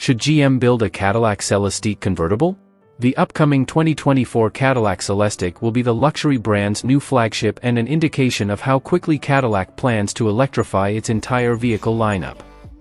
Should GM build a Cadillac Celestiq convertible? The upcoming 2024 Cadillac Celestiq will be the luxury brand's new flagship and an indication of how quickly Cadillac plans to electrify its entire vehicle lineup.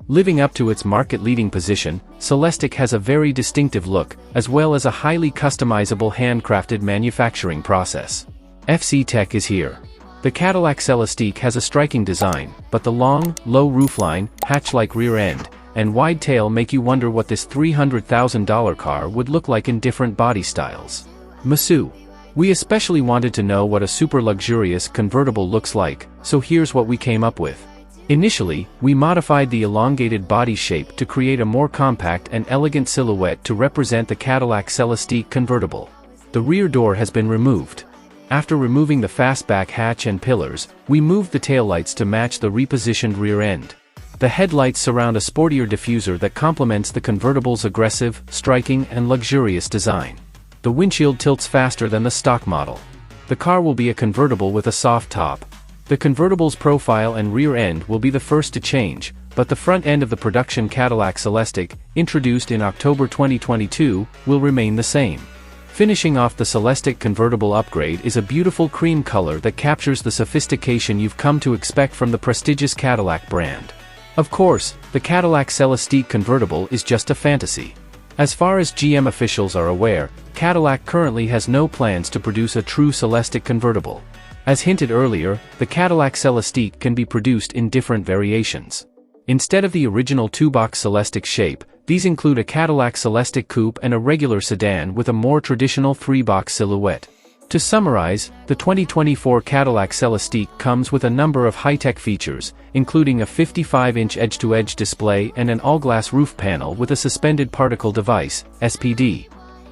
Living up to its market-leading position, Celestiq has a very distinctive look, as well as a highly customizable handcrafted manufacturing process. FC Tech is here. The Cadillac Celestiq has a striking design, but the long, low roofline, hatch-like rear end, and wide tail make you wonder what this $300,000 car would look like in different body styles. Masu. We especially wanted to know what a super luxurious convertible looks like, so here's what we came up with. Initially, we modified the elongated body shape to create a more compact and elegant silhouette to represent the Cadillac Celestiq convertible. The rear door has been removed. After removing the fastback hatch and pillars, we moved the taillights to match the repositioned rear end. The headlights surround a sportier diffuser that complements the convertible's aggressive, striking, and luxurious design. The windshield tilts faster than the stock model. The car will be a convertible with a soft top. The convertible's profile and rear end will be the first to change, but the front end of the production Cadillac Celestiq, introduced in October 2022, will remain the same. Finishing off the Celestiq convertible upgrade is a beautiful cream color that captures the sophistication you've come to expect from the prestigious Cadillac brand. Of course, the Cadillac Celestiq convertible is just a fantasy. As far as GM officials are aware, Cadillac currently has no plans to produce a true Celestiq convertible. As hinted earlier, the Cadillac Celestiq can be produced in different variations. Instead of the original two-box Celestiq shape, these include a Cadillac Celestiq Coupe and a regular sedan with a more traditional three-box silhouette. To summarize, the 2024 Cadillac Celestiq comes with a number of high-tech features, including a 55-inch edge-to-edge display and an all-glass roof panel with a suspended particle device, SPD.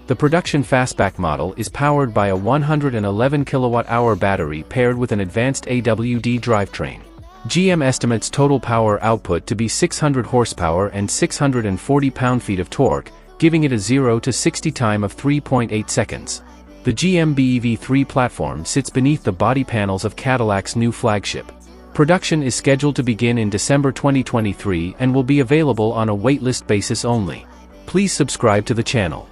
The production fastback model is powered by a 111 kWh battery paired with an advanced AWD drivetrain. GM estimates total power output to be 600 horsepower and 640 pound-feet of torque, giving it a 0 to 60 time of 3.8 seconds. The GM BEV3 platform sits beneath the body panels of Cadillac's new flagship. Production is scheduled to begin in December 2023 and will be available on a waitlist basis only. Please subscribe to the channel.